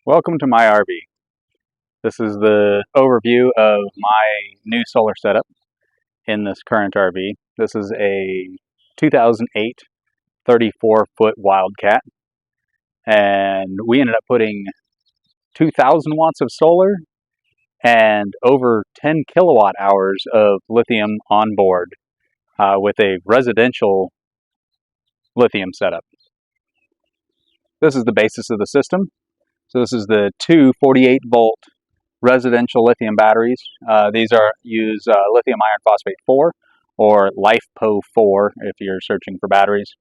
Welcome to my RV. This is the overview of my new solar setup in this current RV. This is a 2008 34-foot Wildcat, and we ended up putting 2,000 watts of solar and over 10 kilowatt hours of lithium on board with a residential lithium setup. This is the basis of the system. So this is the two 48-volt residential lithium batteries. These use lithium iron phosphate 4 or LiFePO 4 if you're searching for batteries.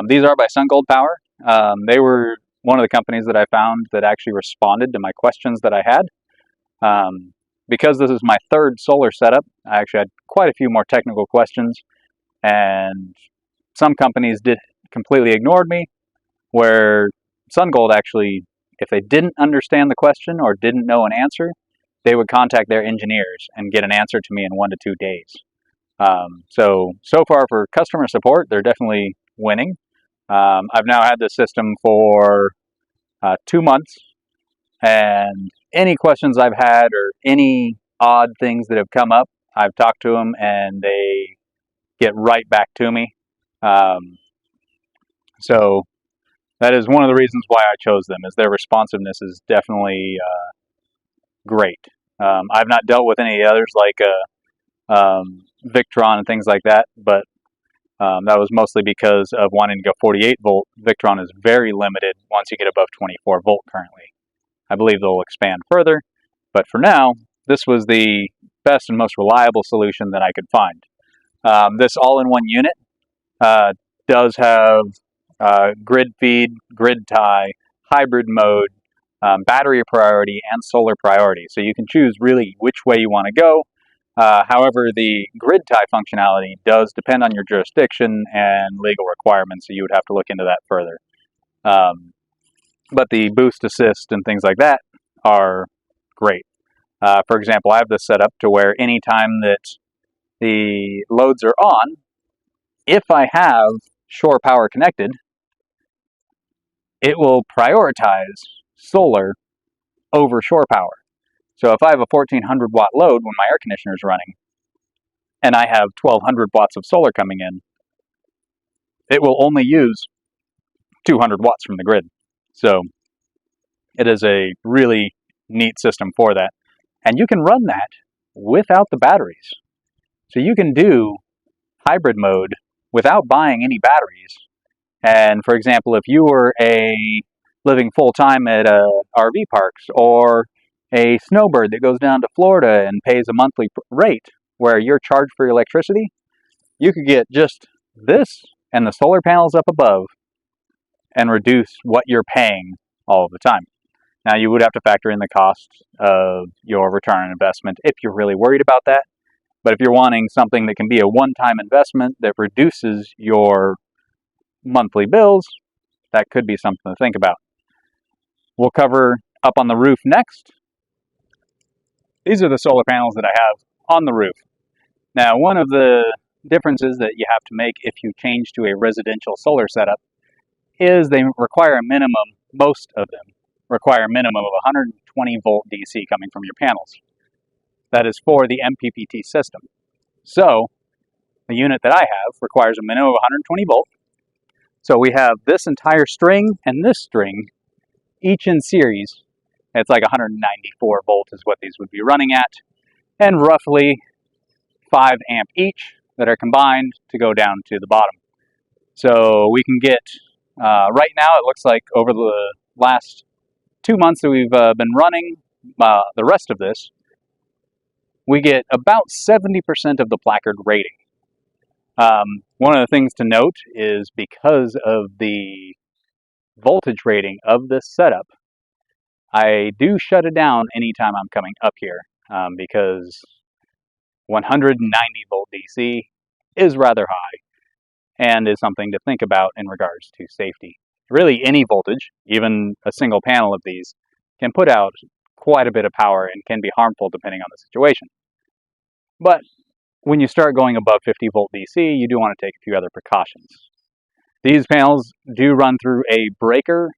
These are by sungoldpower. They were one of the companies that I found that actually responded to my questions that I had. Because this is my third solar setup, I actually had quite a few more technical questions, and some companies completely ignored me, where SunGold actually, if they didn't understand the question or didn't know an answer, they would contact their engineers and get an answer to me in 1 to 2 days. So far for customer support, they're definitely winning. I've now had this system for 2 months, and any questions I've had or any odd things that have come up, I've talked to them and they get right back to me. So that is one of the reasons why I chose them, is their responsiveness is definitely great. I've not dealt with any others like Victron and things like that, but that was mostly because of wanting to go 48 volt. Victron is very limited once you get above 24 volt currently. I believe they'll expand further, but for now, this was the best and most reliable solution that I could find. This all-in-one unit does have grid feed, grid tie, hybrid mode, battery priority, and solar priority. So you can choose really which way you want to go. However, the grid tie functionality does depend on your jurisdiction and legal requirements, so you would have to look into that further. But the boost assist and things like that are great. For example, I have this set up to where anytime that the loads are on, if I have shore power connected, it will prioritize solar over shore power. So if I have a 1400 watt load when my air conditioner is running, and I have 1200 watts of solar coming in, it will only use 200 watts from the grid. So it is a really neat system for that. And you can run that without the batteries. So you can do hybrid mode without buying any batteries. And for example, if you were living full-time at RV parks, or a snowbird that goes down to Florida and pays a monthly rate where you're charged for your electricity, you could get just this and the solar panels up above and reduce what you're paying all of the time. Now, you would have to factor in the cost of your return on investment if you're really worried about that. But if you're wanting something that can be a one-time investment that reduces your monthly bills, that could be something to think about. We'll cover up on the roof next. These are the solar panels that I have on the roof. Now, one of the differences that you have to make if you change to a residential solar setup is they require a minimum, most of them require a minimum of 120 volt DC coming from your panels. That is for the mppt system. So the unit that I have requires a minimum of 120 volt. So we have this entire string and this string, each in series. It's like 194 volt is what these would be running at, and roughly 5 amp each that are combined to go down to the bottom. So we can get, right now it looks like over the last 2 months that we've been running the rest of this, we get about 70% of the placard rating. One of the things to note is because of the voltage rating of this setup, I do shut it down anytime I'm coming up here, because 190 volt DC is rather high and is something to think about in regards to safety. Really, any voltage, even a single panel of these, can put out quite a bit of power and can be harmful depending on the situation. But when you start going above 50 volt DC, you do want to take a few other precautions. These panels do run through a breaker,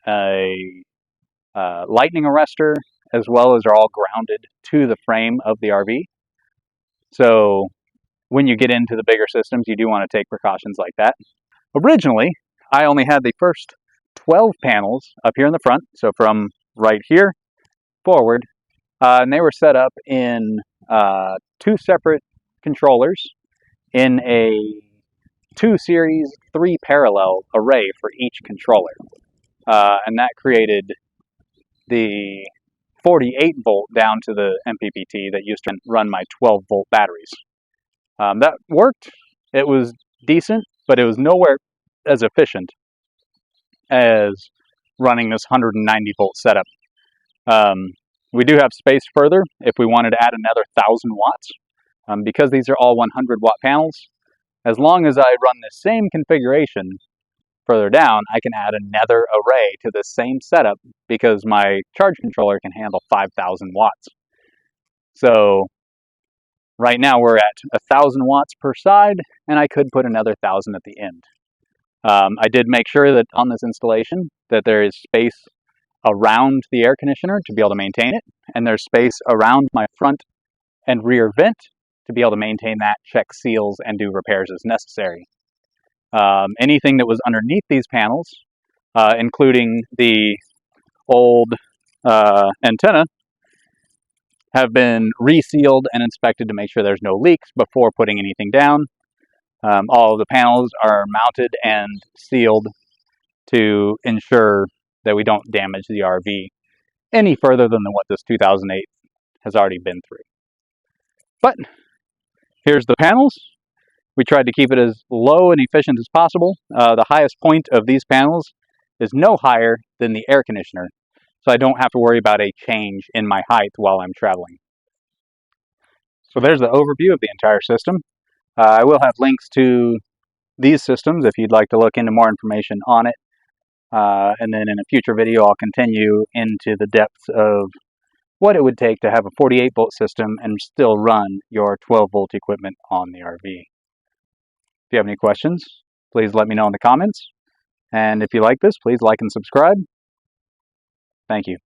a lightning arrestor, as well as are all grounded to the frame of the RV. So when you get into the bigger systems, you do want to take precautions like that. Originally, I only had the first 12 panels up here in the front, so from right here forward, and they were set up in 2 separate controllers in a 2 series 3 parallel array for each controller, and that created the 48 volt down to the mppt that used to run my 12 volt batteries. That worked. It was decent, but it was nowhere as efficient as running this 190 volt setup. We do have space further if we wanted to add another 1,000 watts. Because these are all 100 watt panels, as long as I run the same configuration further down, I can add another array to the same setup because my charge controller can handle 5,000 watts. So right now we're at 1,000 watts per side, and I could put another 1,000 at the end. I did make sure that on this installation that there is space around the air conditioner to be able to maintain it, and there's space around my front and rear vent to be able to maintain that, check seals, and do repairs as necessary. Anything that was underneath these panels, including the old antenna, have been resealed and inspected to make sure there's no leaks before putting anything down. All of the panels are mounted and sealed to ensure that we don't damage the RV any further than what this 2008 has already been through. But here's the panels. We tried to keep it as low and efficient as possible. The highest point of these panels is no higher than the air conditioner, so I don't have to worry about a change in my height while I'm traveling. So there's the overview of the entire system. I will have links to these systems if you'd like to look into more information on it. And then in a future video, I'll continue into the depths of what it would take to have a 48 volt system and still run your 12 volt equipment on the RV. If you have any questions, please let me know in the comments. And if you like this, please like and subscribe. Thank you.